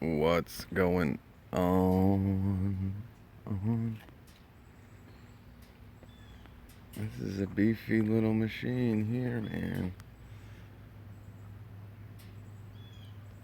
What's going on? This is a beefy little machine here, man.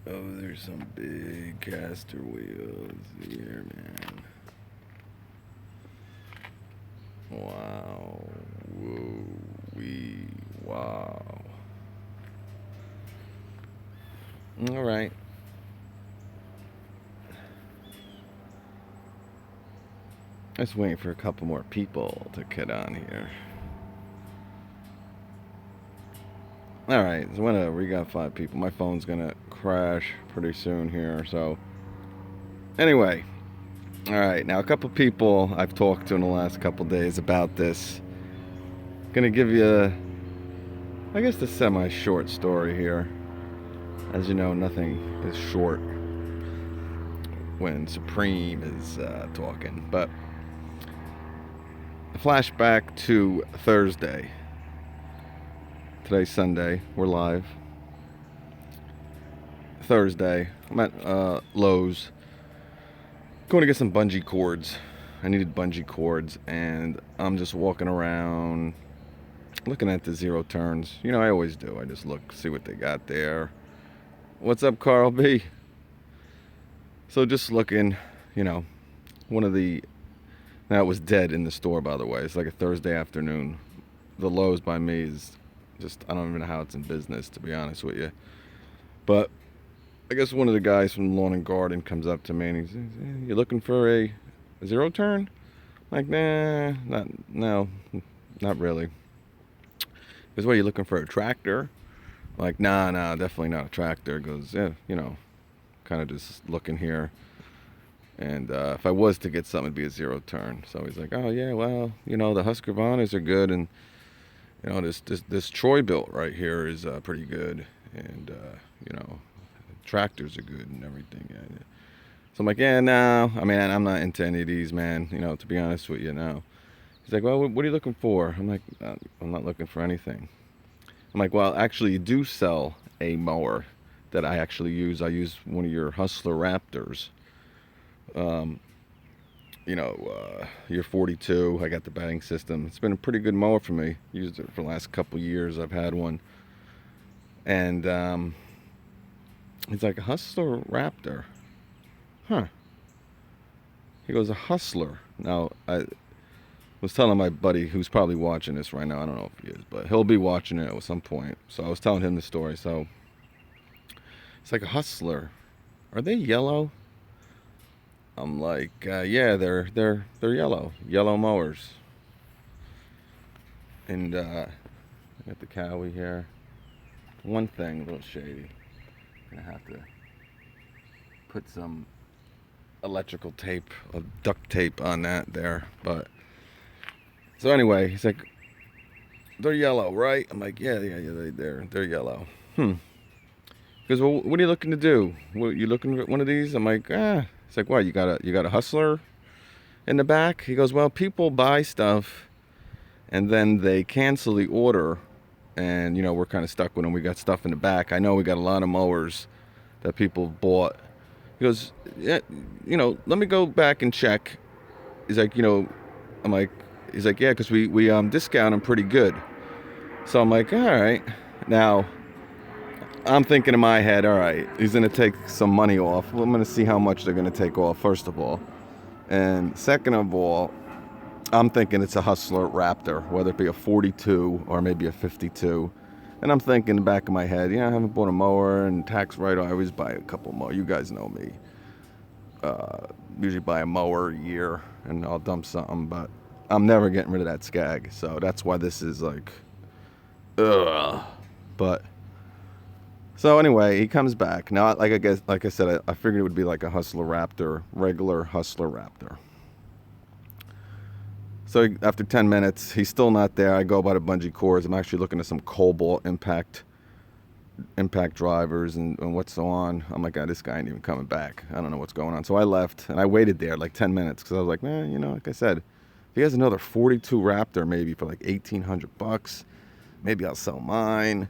Oh, there's some big caster wheels here, man. Wow. Whoa. Wee. Wow. All right. Just waiting for a couple more people to get on here. All right, so whatever. We got 5 people. My phone's gonna crash pretty soon here. So anyway, all right. Now a couple people I've talked to in the last couple days about this. Gonna give you, I guess, the semi-short story here. As you know, nothing is short when Supreme is talking. But flashback to Thursday. Today's Sunday. We're live. Thursday. I'm at Lowe's. Going to get some bungee cords. I needed bungee cords, and I'm just walking around looking at the zero turns. You know, I always do. I just look, see what they got there. What's up, Carl B? So just looking, you know, one of the... Now, it was dead in the store, by the way. It's like a Thursday afternoon. The Lowe's by me is just, I don't even know how it's in business, to be honest with you. But I guess one of the guys from Lawn and Garden comes up to me and he says, hey, you looking for a zero turn? I'm like, nah, not really. He goes, what, are you looking for a tractor? I'm like, nah, definitely not a tractor. He goes, yeah, you know, kind of just looking here. And if I was to get something, it'd be a zero turn. So he's like, oh, yeah, well, you know, the Husqvarnas are good. And, you know, this Troy built right here is pretty good. And, you know, tractors are good and everything. Yeah. So I'm like, yeah, no. I mean, I'm not into any of these, man. You know, to be honest with you, no. He's like, well, what are you looking for? I'm like, I'm not looking for anything. I'm like, well, actually, you do sell a mower that I actually use. I use one of your Hustler Raptors. You know, your 42. I got the batting system. It's been a pretty good mower for me. Used it for the last couple years. I've had one. And he's like, a Hustler Raptor. Huh. He goes, a Hustler. Now, I was telling my buddy who's probably watching this right now. I don't know if he is, but he'll be watching it at some point. So I was telling him the story. So it's like a Hustler. Are they yellow? I'm like, yeah, they're yellow mowers. And I got the Cowie here. One thing, a little shady. Gonna have to put some electrical tape, duct tape on that there. But so anyway, he's like, they're yellow, right? I'm like, yeah, they're yellow. He goes, well, what are you looking to do? What, you looking at one of these? I'm like, It's like, what, you got a Hustler in the back? He goes, well, people buy stuff and then they cancel the order, and you know, we're kind of stuck with them. We got stuff in the back. I know we got a lot of mowers that people bought. He goes, yeah, you know, let me go back and check. He's like, you know, I'm like, he's like, yeah, because we discount them pretty good. So I'm like, all right. Now, I'm thinking in my head, all right, he's going to take some money off. Well, I'm going to see how much they're going to take off, first of all. And second of all, I'm thinking it's a Hustler Raptor, whether it be a 42 or maybe a 52. And I'm thinking in the back of my head, yeah, I haven't bought a mower, and tax write-off, I always buy a couple more. You guys know me. Usually buy a mower a year, and I'll dump something, but I'm never getting rid of that Skag. So that's why this is like, ugh. But... So anyway, he comes back. Now, like I said, I figured it would be like a Hustler Raptor, regular Hustler Raptor. So after 10 minutes, he's still not there. I go by the bungee cords. I'm actually looking at some Cobalt impact drivers and what's so on. I'm like, this guy ain't even coming back. I don't know what's going on. So I left, and I waited there like 10 minutes because I was like, man, you know, like I said, if he has another 42 Raptor maybe for like $1,800, maybe I'll sell mine.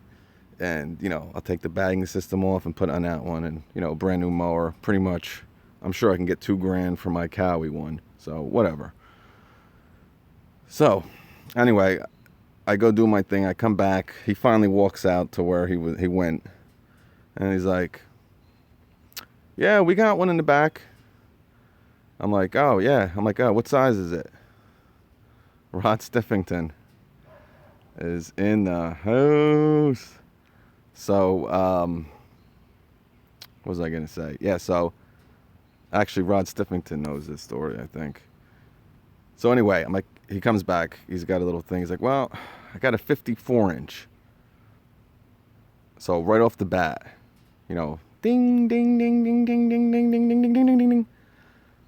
and you know, I'll take the bagging system off and put it on that one, and you know, brand new mower, pretty much. I'm sure I can get $2,000 for my Cowie one, so whatever. So anyway, I go do my thing. I come back. He finally walks out to where he went, and he's like, "Yeah, we got one in the back." I'm like, "Oh yeah." I'm like, "Oh, what size is it?" Rod Stiffington is in the house. So, what was I gonna say? Yeah, so actually, Rod Stiffington knows this story, I think. So anyway, I'm like, he comes back. He's got a little thing. He's like, "Well, I got a 54-inch." So right off the bat, you know, ding, ding, ding, ding, ding, ding, ding, ding, ding, ding, ding, ding, ding.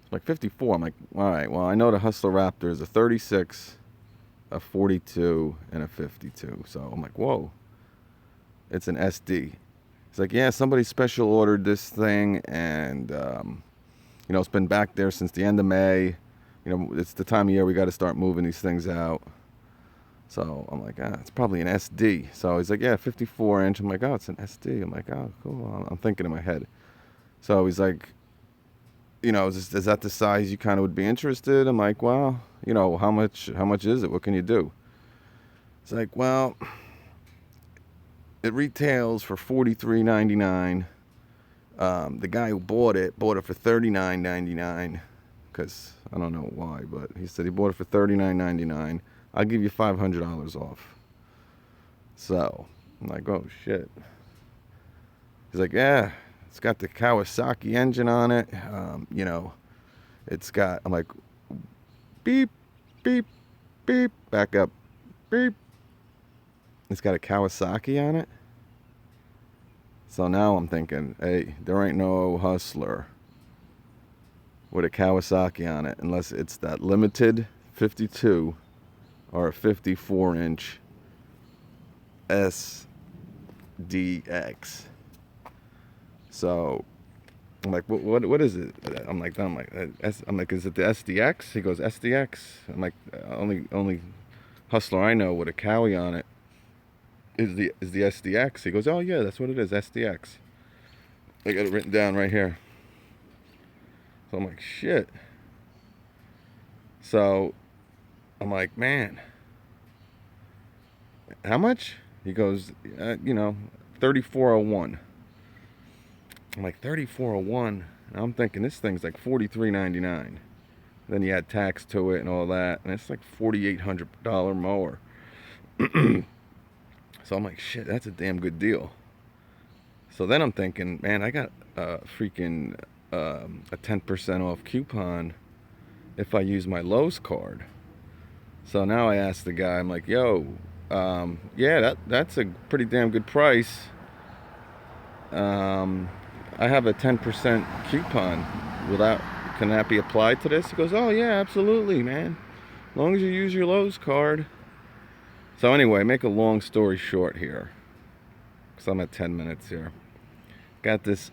It's like 54. I'm like, all right. Well, I know the Hustler Raptor is a 36, a 42, and a 52. So I'm like, whoa, it's an SD. He's like, yeah, somebody special ordered this thing, and you know, it's been back there since the end of May. You know, it's the time of year we got to start moving these things out. So I'm like, it's probably an SD. So he's like, yeah, 54-inch. I'm like, oh, it's an SD. I'm like, oh, cool. I'm thinking in my head. So he's like, you know, is that the size you kind of would be interested? I'm like, well, you know, how much is it? What can you do? It's like, well, it retails for $43.99. The guy who bought it for $39.99, because I don't know why, but he said he bought it for $39.99. I'll give you $500 off. So I'm like, oh shit. He's like, yeah, it's got the Kawasaki engine on it. You know, it's got. I'm like, beep, beep, beep. Back up, beep. It's got a Kawasaki on it. So now I'm thinking, hey, there ain't no Hustler with a Kawasaki on it unless it's that limited 52 or a 54-inch SDX. So I'm like, what is it? I'm like, is it the SDX? He goes, SDX. I'm like, only Hustler I know with a Cowie on it is the SDX. He goes, oh yeah, that's what it is, SDX. I got it written down right here. So I'm like, shit. So I'm like, man, how much? He goes, you know, 3401. I'm like, 3401. And I'm thinking this thing's like $43.99. Then you add tax to it and all that, and it's like $4,800 mower. So I'm like, shit, that's a damn good deal. So then I'm thinking, man, I got a 10% off coupon if I use my Lowe's card. So now I asked the guy, I'm like, yo, yeah, that's a pretty damn good price. I have a 10% coupon. Can that be applied to this? He goes, oh yeah, absolutely, man. As long as you use your Lowe's card. So anyway, make a long story short here, because I'm at 10 minutes here. Got this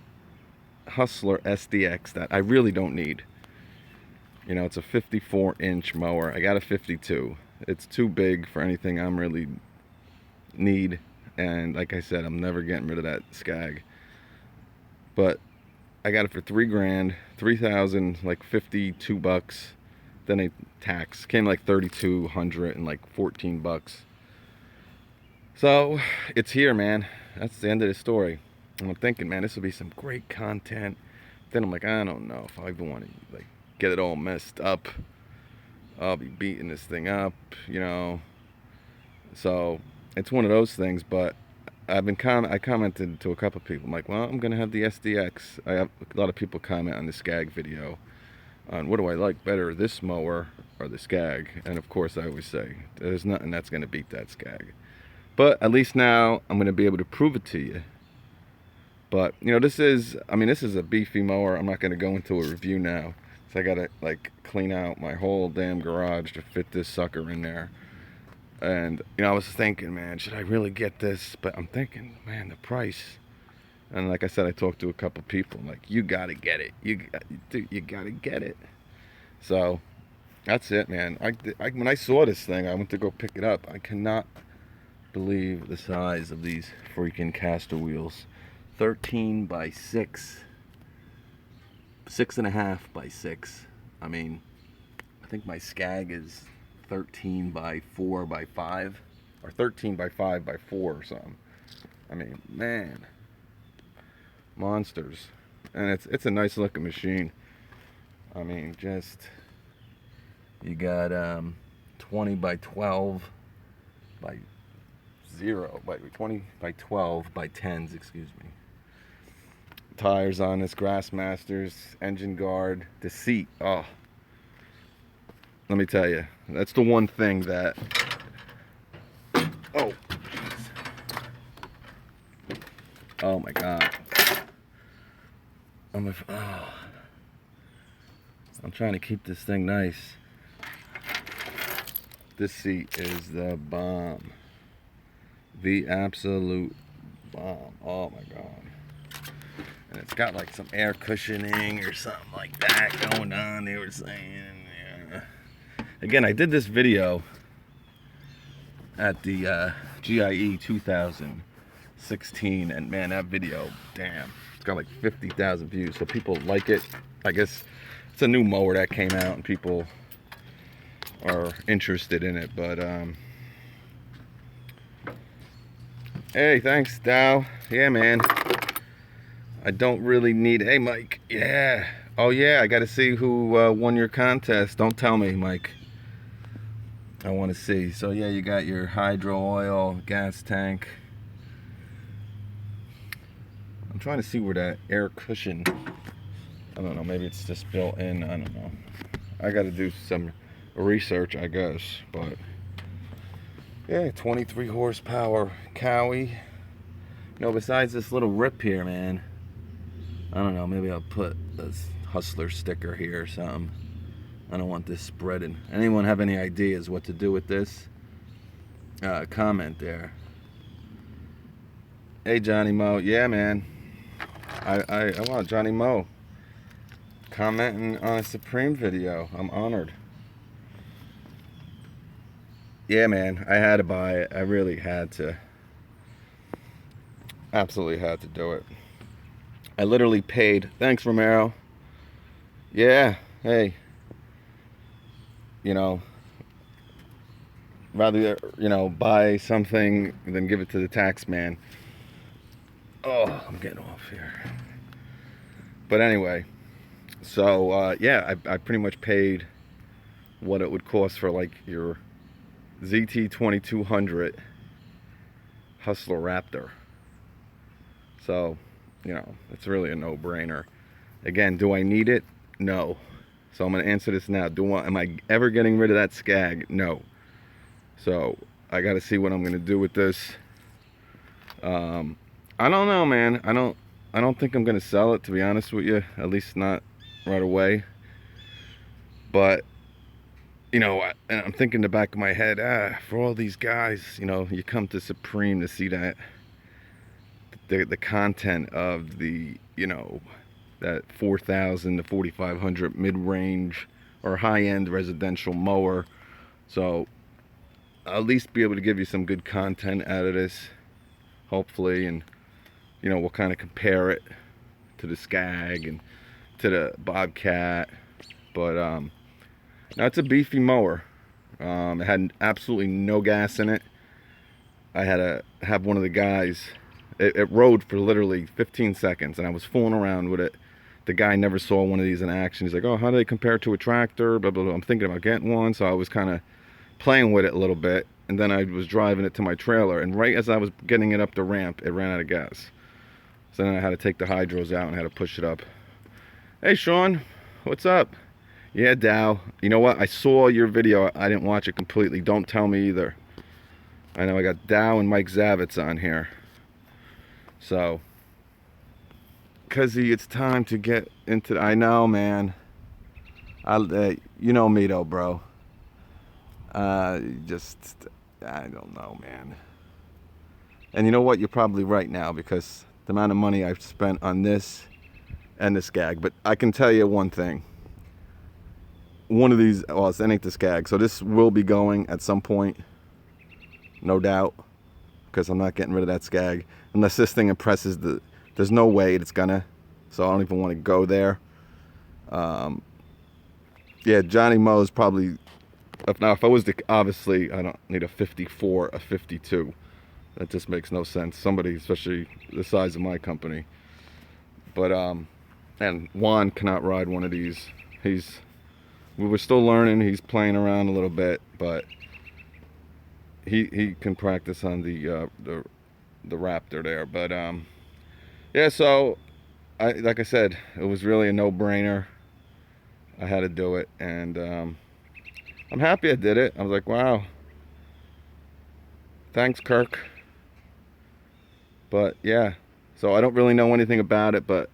Hustler SDX that I really don't need. You know, it's a 54-inch mower. I got a 52. It's too big for anything I'm really need. And like I said, I'm never getting rid of that Skag. But I got it for $3,000, 3,000, like $52. Then a tax came like 3,200 and like $14. So it's here, man. That's the end of the story. And I'm thinking, man, this would be some great content. Then I'm like, I don't know if I even want to like get it all messed up. I'll be beating this thing up, you know. So it's one of those things. But I commented to a couple of people. I'm like, well, I'm gonna have the SDX. I have a lot of people comment on the Skag video on what do I like better, this mower or the Skag. And of course, I always say there's nothing that's gonna beat that Skag. But at least now I'm gonna be able to prove it to you. But you know, this is a beefy mower. I'm not gonna go into a review now. So I gotta like clean out my whole damn garage to fit this sucker in there. And you know, I was thinking, man, should I really get this? But I'm thinking, man, the price. And like I said, I talked to a couple people. I'm like, you gotta get it. You gotta get it. So that's it, man. When I saw this thing, I went to go pick it up. I cannot believe the size of these freaking caster wheels. 13 by 6. 6.5 by 6. I mean, I think my Skag is 13 by 4 by 5. Or 13 by 5 by 4 or something. I mean, man. Monsters. And it's a nice looking machine. I mean, just, you got 20 by 12 by 0, by 20 by 12 by 10s, excuse me. Tires on this, Grassmasters, engine guard, the seat. Oh, let me tell you, that's the one thing that, oh my God. I'm trying to keep this thing nice. This seat is the bomb. The absolute bomb. Oh my God. And it's got like some air cushioning or something like that going on, they were saying. Yeah. Again, I did this video at the GIE 2016, and man, that video, damn, it's got like 50,000 views. So people like it. I guess it's a new mower that came out and people are interested in it. But hey, thanks, Dow. Yeah, man. I don't really need. Hey, Mike. Yeah. Oh, yeah. I got to see who won your contest. Don't tell me, Mike. I want to see. So, yeah, you got your hydro oil, gas tank. I'm trying to see where that air cushion. I don't know. Maybe it's just built in. I don't know. I got to do some research, I guess. But, yeah, 23 horsepower Cowie. You know, besides this little rip here, man. I don't know, maybe I'll put this Hustler sticker here or something. I don't want this spreading. Anyone have any ideas what to do with this? Comment there. Hey, Johnny Mo. Yeah, man. I want Johnny Mo commenting on a Supreme video. I'm honored. Yeah, man. I had to buy it. I really had to. Absolutely had to do it. I literally paid. Thanks, Romero. Yeah, hey. You know, rather, you know, buy something than give it to the tax man. Oh, I'm getting off here. But anyway, so, yeah, I pretty much paid what it would cost for, like, your ZT 2200 Hustler Raptor. So, you know, it's really a no-brainer. Again, do I need it? No. So I'm going to answer this now. Am I ever getting rid of that Skag? No. So I got to see what I'm going to do with this. I don't know, man. I don't think I'm going to sell it, to be honest with you. At least not right away. But, you know, I'm thinking in the back of my head, for all these guys, you know, you come to Supreme to see that. The content of the, you know, that 4,000 to 4,500 mid-range or high-end residential mower. So I'll at least be able to give you some good content out of this, hopefully, and you know, we'll kind of compare it to the Skag and to the Bobcat. But now it's a beefy mower. It had absolutely no gas in it. I had to have one of the guys. It rode for literally 15 seconds, and I was fooling around with it. The guy never saw one of these in action. He's like, oh, how do they compare to a tractor? Blah, blah, blah. I'm thinking about getting one, so I was kind of playing with it a little bit, and then I was driving it to my trailer, and right as I was getting it up the ramp, it ran out of gas. So then I had to take the hydros out and had to push it up. Hey, Sean, what's up? Yeah, Dow. You know what? I saw your video. I didn't watch it completely. Don't tell me either. I know I got Dow and Mike Zavitz on here. So, Cuzzy, it's time to get into. I know, man. You know me though, bro. I don't know, man. And you know what? You're probably right now because the amount of money I've spent on this and the Skag. But I can tell you one thing. One of these, well, it ain't the Skag. So this will be going at some point, no doubt. because I'm not getting rid of that skag unless this thing impresses the. There's no way it's gonna, so I don't even want to go there. Yeah, Johnny Moe's probably. If I was to, obviously, I don't need a 54, a 52. That just makes no sense. Somebody, especially the size of my company. But and Juan cannot ride one of these. We were still learning. He's playing around a little bit, but he can practice on the Raptor there. But yeah. So like I said, it was really a no-brainer. I had to do it, and I'm happy I did it. I was like, wow. Thanks, Kirk. But yeah, so I don't really know anything about it, but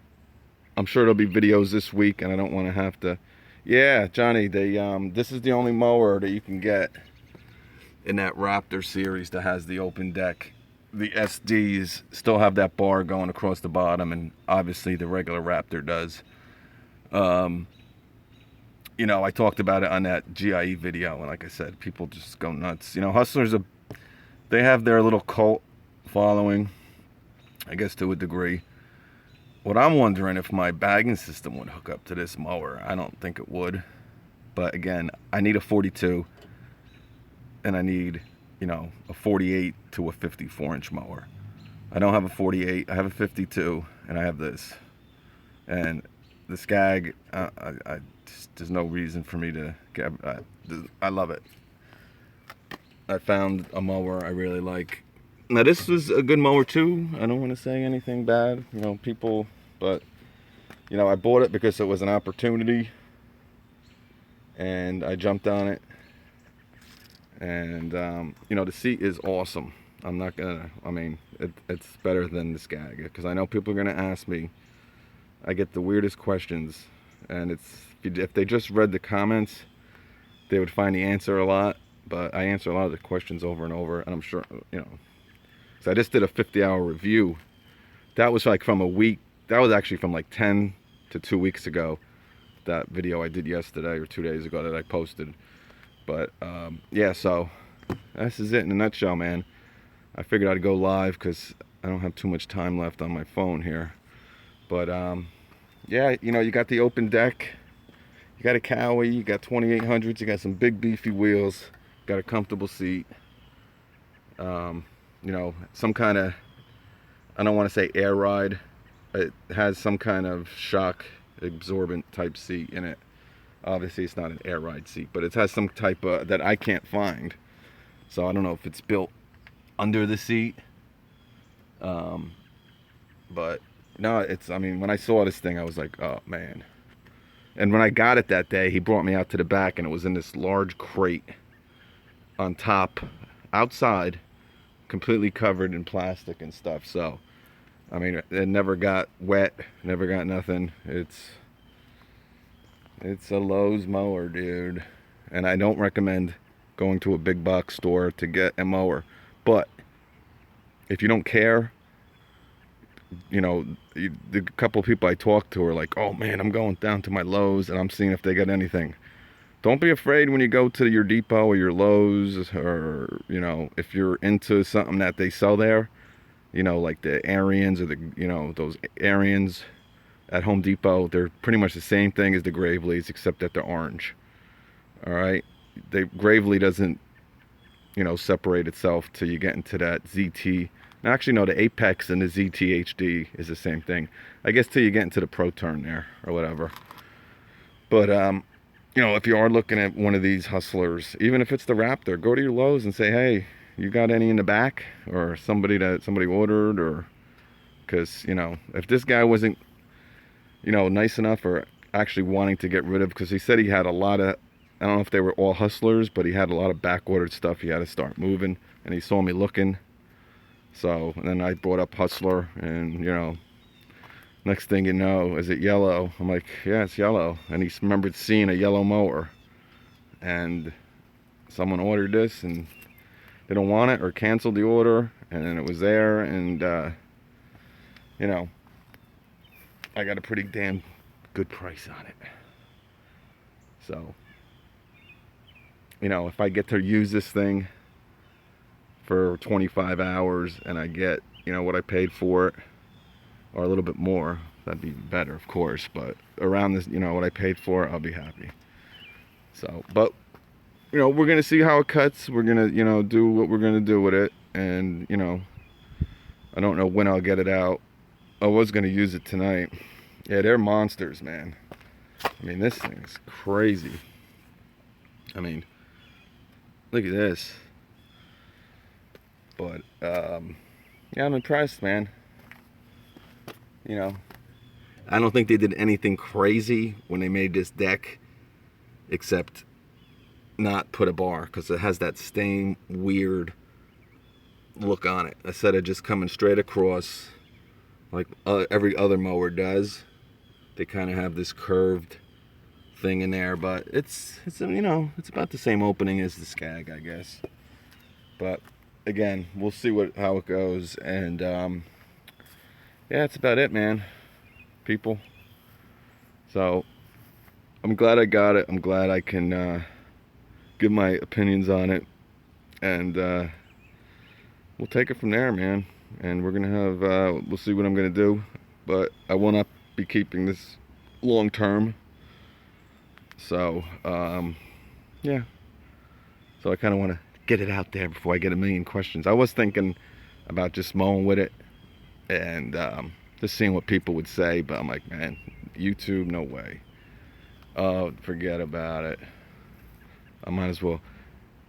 I'm sure there'll be videos this week, and I don't want to have to. Yeah, Johnny, this is the only mower that you can get in that Raptor series that has the open deck. The SDs still have that bar going across the bottom, and obviously the regular Raptor does. You know, I talked about it on that GIE video, and like I said, people just go nuts. You know, Hustlers, they have their little cult following, I guess, to a degree. What I'm wondering if my bagging system would hook up to this mower. I don't think it would. But again, I need a 42, and I need, you know, a 48 to a 54-inch mower. I don't have a 48, I have a 52, and I have this. And the skag, there's no reason for me to get. I love it. I found a mower I really like. Now this was a good mower too. I don't want to say anything bad, you know, people, but you know, I bought it because it was an opportunity, and I jumped on it. And you know, the seat is awesome. I'm not gonna. I mean, it's better than the skag, because I know people are gonna ask me. I get the weirdest questions, and if they just read the comments, they would find the answer a lot. But I answer a lot of the questions over and over, and I'm sure, you know. So I just did a 50-hour review. That was like from a week. That was actually from like 10 to 2 weeks ago. That video I did yesterday or 2 days ago that I posted. But yeah, so this is it in a nutshell, man. I figured I'd go live because I don't have too much time left on my phone here. But yeah, you know, you got the open deck, you got a Cowie, you got 2800s, you got some big beefy wheels, got a comfortable seat. You know, some kind of, I don't want to say air ride, it has some kind of shock absorbent type seat in it. Obviously it's not an air ride seat, but it has some type of, that I can't find. So I don't know if it's built under the seat. But no, it's, I mean, when I saw this thing, I was like, oh man. And when I got it that day, he brought me out to the back, and it was in this large crate on top, outside, completely covered in plastic and stuff. So I mean, it never got wet, never got nothing. It's a Lowe's mower, dude. And I don't recommend going to a big box store to get a mower. But if you don't care, you know, the couple of people I talked to are like, oh man, I'm going down to my Lowe's and I'm seeing if they got anything. Don't be afraid when you go to your Depot or your Lowe's, or, you know, if you're into something that they sell there, you know, like the Arians or the, you know, those Arians at Home Depot, they're pretty much the same thing as the Gravely's, except that they're orange. All right, the Gravely doesn't, you know, separate itself till you get into that ZT. Actually, no, the Apex and the ZT HD is the same thing, I guess, till you get into the Pro Turn there or whatever. But you know, if you are looking at one of these Hustlers, even if it's the Raptor, go to your Lowe's and say, hey, you got any in the back, or somebody ordered, or, because, you know, if this guy wasn't, you know, nice enough or actually wanting to get rid of, because he said he had a lot of, I don't know if they were all Hustlers, but he had a lot of back ordered stuff he had to start moving, and he saw me looking. So, and then I brought up Hustler, and, you know, next thing you know, is it yellow? I'm like, yeah, it's yellow. And he remembered seeing a yellow mower, and someone ordered this and they don't want it, or canceled the order, and then it was there, and you know, I got a pretty damn good price on it. So, you know, if I get to use this thing for 25 hours and I get, you know, what I paid for it, or a little bit more, that'd be better, of course, but around this, you know, what I paid for it, I'll be happy. So, but, you know, we're gonna see how it cuts. We're gonna, you know, do what we're gonna do with it, and, you know, I don't know when I'll get it out. I was gonna use it tonight. Yeah, they're monsters, man. I mean, this thing is crazy. I mean, look at this. But, yeah, I'm impressed, man. You know, I don't think they did anything crazy when they made this deck, except not put a bar, because it has that same weird look on it. Instead of just coming straight across like every other mower does, they kind of have this curved thing in there, but it's you know, it's about the same opening as the Skag, I guess. But again, we'll see how it goes, and yeah, that's about it, man, people. So I'm glad I got it. I'm glad I can give my opinions on it, and we'll take it from there, man. And we're gonna have we'll see what I'm gonna do, but I will not be keeping this long term. So yeah, so I kind of want to get it out there before I get a million questions. I was thinking about just mowing with it and just seeing what people would say, but I'm like, man, YouTube, no way. Oh, forget about it. I might as well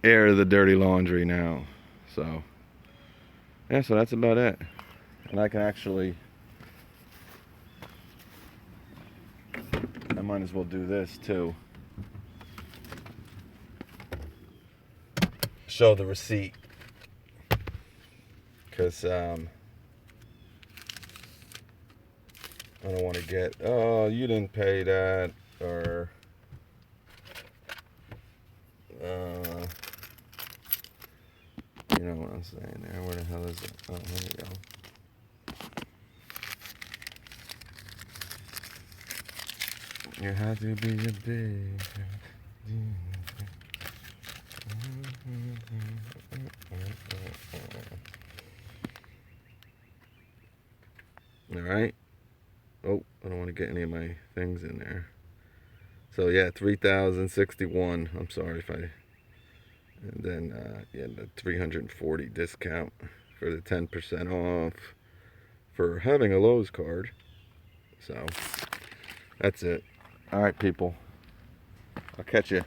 air the dirty laundry now. So yeah, so that's about it. And I can actually, I might as well do this too. Show the receipt. Because I don't want to get, oh, you didn't pay that, or you know what I'm saying there. Where the hell is it? Oh, there we go. You have to be a big. All right. Oh, I don't want to get any of my things in there. So yeah, 3,061. I'm sorry if I. And then yeah, the 340 discount for the 10% off for having a Lowe's card. So that's it. All right, people. I'll catch you.